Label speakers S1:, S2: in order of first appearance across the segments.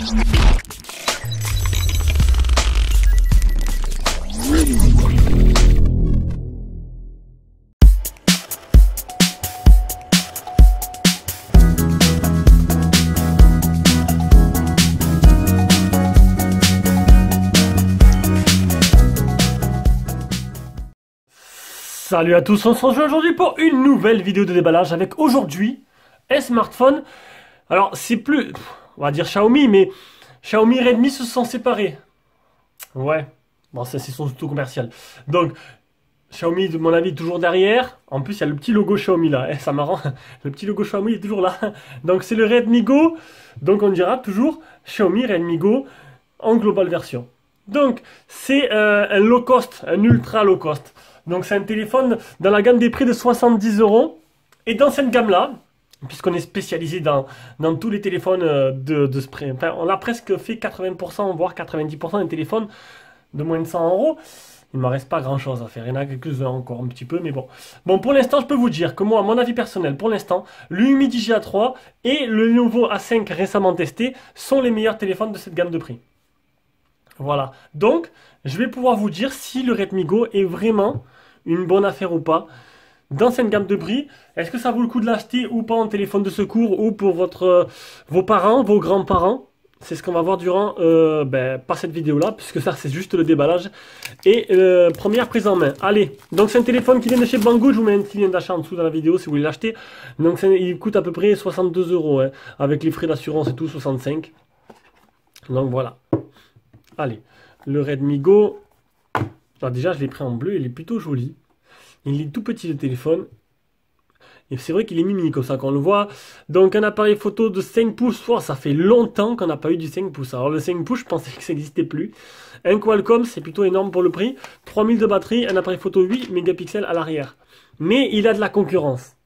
S1: Salut à tous, on se retrouve aujourd'hui pour une nouvelle vidéo de déballage avec aujourd'hui un smartphone. Alors c'est plus, on va dire Xiaomi, mais Xiaomi et Redmi se sont séparés. Ouais, bon ça c'est son tout commercial. Donc Xiaomi de mon avis toujours derrière. En plus il y a le petit logo Xiaomi là, ça marrant. Le petit logo Xiaomi est toujours là. Donc c'est le Redmi Go, donc on dira toujours Xiaomi Redmi Go en global version. Donc c'est un low cost, un ultra low cost. Donc c'est un téléphone dans la gamme des prix de 70 €. Et dans cette gamme-là, puisqu'on est spécialisé dans tous les téléphones de ce prix, enfin, on a presque fait 80%, voire 90% des téléphones de moins de 100 €. Il ne m'en reste pas grand-chose à faire. Il y en a quelques-uns encore un petit peu, mais bon. Bon, pour l'instant, je peux vous dire que moi, à mon avis personnel, pour l'instant, le Humidigi A3 et le nouveau A5 récemment testé sont les meilleurs téléphones de cette gamme de prix. Voilà. Donc, je vais pouvoir vous dire si le Redmi Go est vraiment une bonne affaire ou pas dans cette gamme de prix. Est-ce que ça vaut le coup de l'acheter ou pas en téléphone de secours ou pour vos parents, vos grands-parents? C'est ce qu'on va voir durant pas cette vidéo là, puisque ça c'est juste le déballage et première prise en main. Allez, donc c'est un téléphone qui vient de chez Banggood. Je vous mets un petit lien d'achat en dessous dans la vidéo si vous voulez l'acheter. Donc il coûte à peu près 62 €, hein, avec les frais d'assurance et tout, 65. Donc voilà. Allez, le Redmi Go. Alors déjà, je l'ai pris en bleu, il est plutôt joli. Il est tout petit le téléphone. Et c'est vrai qu'il est mimi comme ça quand on le voit. Donc un appareil photo de 5 pouces. Oh, ça fait longtemps qu'on n'a pas eu du 5 pouces. Alors le 5 pouces, je pensais que ça n'existait plus. Un Qualcomm, c'est plutôt énorme pour le prix. 3000 de batterie, un appareil photo 8 mégapixels à l'arrière. Mais il a de la concurrence.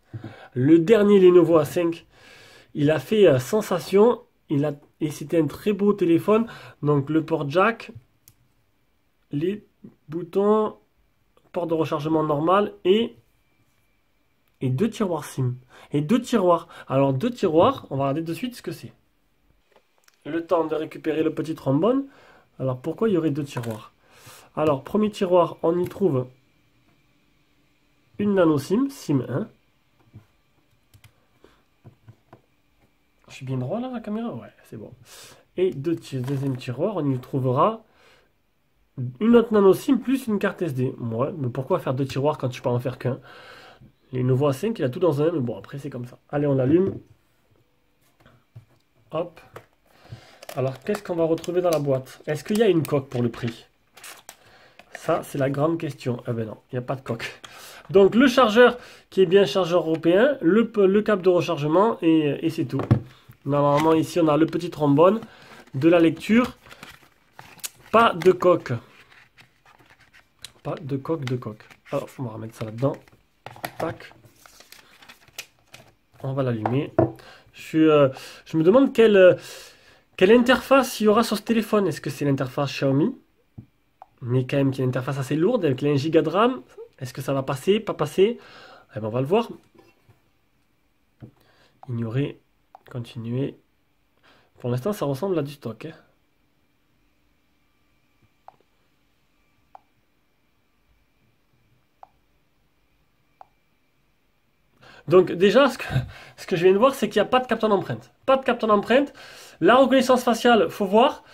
S1: Le dernier Lenovo A5, il a fait sensation. Et c'était un très beau téléphone. Donc le port jack, les boutons, port de rechargement normal et deux tiroirs SIM. Et deux tiroirs. Alors deux tiroirs, on va regarder de suite ce que c'est. Le temps de récupérer le petit trombone. Alors pourquoi il y aurait deux tiroirs? Alors premier tiroir, on y trouve une nano SIM, SIM 1. Je suis bien droit là la caméra? Ouais, c'est bon. Et deuxième tiroir, on y trouvera une autre nano SIM plus une carte SD. Ouais, mais pourquoi faire deux tiroirs quand tu peux en faire qu'un? Les Lenovo A5, il a tout dans un, mais bon, après c'est comme ça. Allez, on l'allume. Hop. Alors, qu'est-ce qu'on va retrouver dans la boîte? Est-ce qu'il y a une coque pour le prix? Ça, c'est la grande question. Ah ben non, il n'y a pas de coque. Donc, le chargeur, qui est bien chargeur européen, le câble de rechargement, et c'est tout. Normalement, ici, on a le petit trombone, de la lecture. Pas de coque. Pas de coque. Alors, on va remettre ça là-dedans. Tac. On va l'allumer. Je me demande quelle interface il y aura sur ce téléphone. Est-ce que c'est l'interface Xiaomi? Mais quand même, qui est une interface assez lourde avec les 1 Go de RAM. Est-ce que ça va passer, pas passer? Eh ben, on va le voir. Ignorer. Continuer. Pour l'instant, ça ressemble à du stock. Hein. Donc déjà, ce que je viens de voir, c'est qu'il n'y a pas de capteur d'empreinte. Pas de capteur d'empreinte. La reconnaissance faciale, faut voir.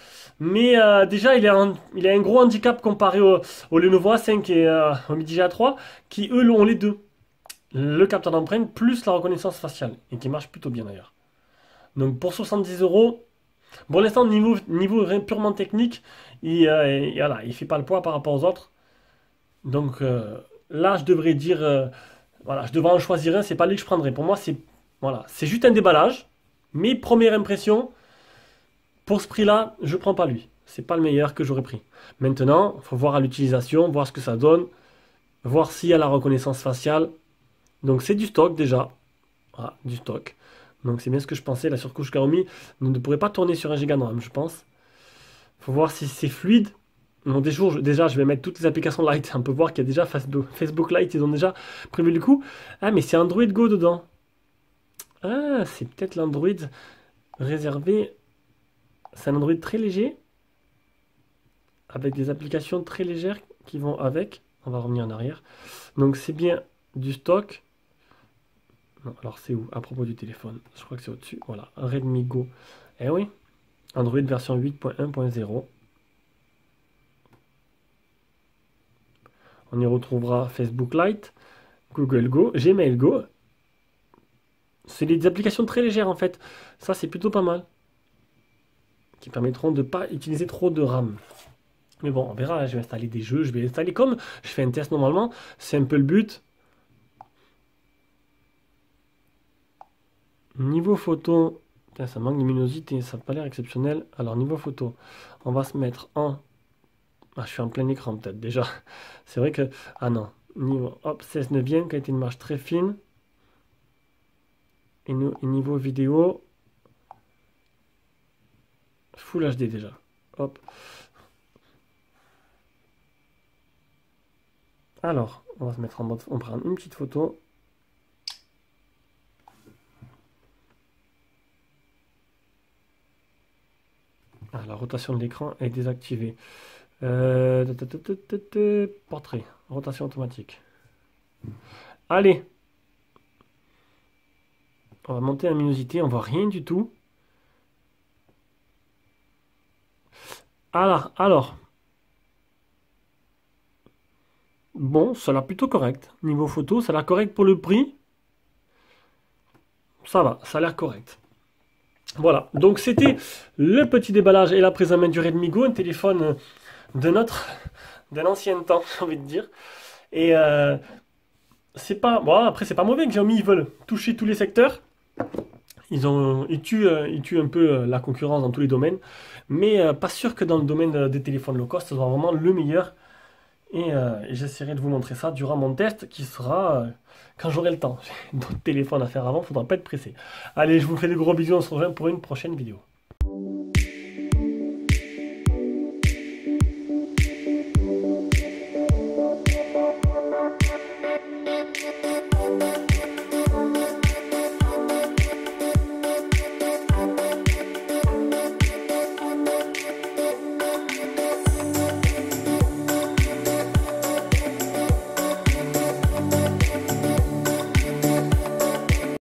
S1: Mais déjà, il a un gros handicap comparé au Lenovo A5 et au Humidigi A3, qui eux ont les deux. Le capteur d'empreinte plus la reconnaissance faciale. Et qui marche plutôt bien d'ailleurs. Donc pour 70 €, pour l'instant, niveau purement technique, voilà, il fait pas le poids par rapport aux autres. Donc là, je devrais dire... voilà, je devrais en choisir un, c'est pas lui que je prendrais. Pour moi, c'est juste un déballage. Mais première impression, pour ce prix-là, je prends pas lui. C'est pas le meilleur que j'aurais pris. Maintenant, il faut voir à l'utilisation, voir ce que ça donne, voir s'il y a la reconnaissance faciale. Donc c'est du stock déjà. Voilà, du stock. Donc c'est bien ce que je pensais. La surcouche Xiaomi ne pourrait pas tourner sur 1 Go de RAM, je pense. Il faut voir si c'est fluide. Donc déjà, je vais mettre toutes les applications Lite. On peut voir qu'il y a déjà Facebook Lite, ils ont déjà prévu le coup. Ah, mais c'est Android Go dedans. Ah, c'est peut-être l'Android réservé C'est un Android très léger, avec des applications très légères qui vont avec. On va revenir en arrière. Donc c'est bien du stock. Non, alors c'est où? À propos du téléphone. Je crois que c'est au-dessus. Voilà, Redmi Go. Eh oui, Android version 8.1.0. On y retrouvera Facebook Lite, Google Go, Gmail Go. C'est des applications très légères en fait. Ça c'est plutôt pas mal. Qui permettront de ne pas utiliser trop de RAM. Mais bon, on verra. Je vais installer des jeux. Je vais installer comme je fais un test normalement. C'est un peu le but. Niveau photo. Putain, ça manque de luminosité. Ça n'a pas l'air exceptionnel. Alors niveau photo. On va se mettre en... Ah, je suis en plein écran peut-être déjà. C'est vrai que... Ah non. Niveau... Hop, 16 neuvième, qualité de marche très fine. Et niveau vidéo... Full HD déjà. Hop. Alors, on va se mettre en mode... On prend une petite photo. Ah, la rotation de l'écran est désactivée. Portrait, rotation automatique. Allez, on va monter la luminosité, on voit rien du tout. Alors, bon, ça a l'air plutôt correct. Niveau photo, ça a l'air correct pour le prix. Ça va, ça a l'air correct. Voilà, donc c'était le petit déballage et la prise en main du Redmi Go, un téléphone d'un ancien temps, j'ai envie de dire. Et c'est pas, bon, après c'est pas mauvais que Xiaomi ils veulent toucher tous les secteurs. Ils tuent un peu la concurrence dans tous les domaines, mais pas sûr que dans le domaine des téléphones low cost, ce soit vraiment le meilleur. Et j'essaierai de vous montrer ça durant mon test qui sera quand j'aurai le temps. J'ai d'autres téléphones à faire avant, faudra pas être pressé. Allez, je vous fais de gros bisous, on se rejoint pour une prochaine vidéo.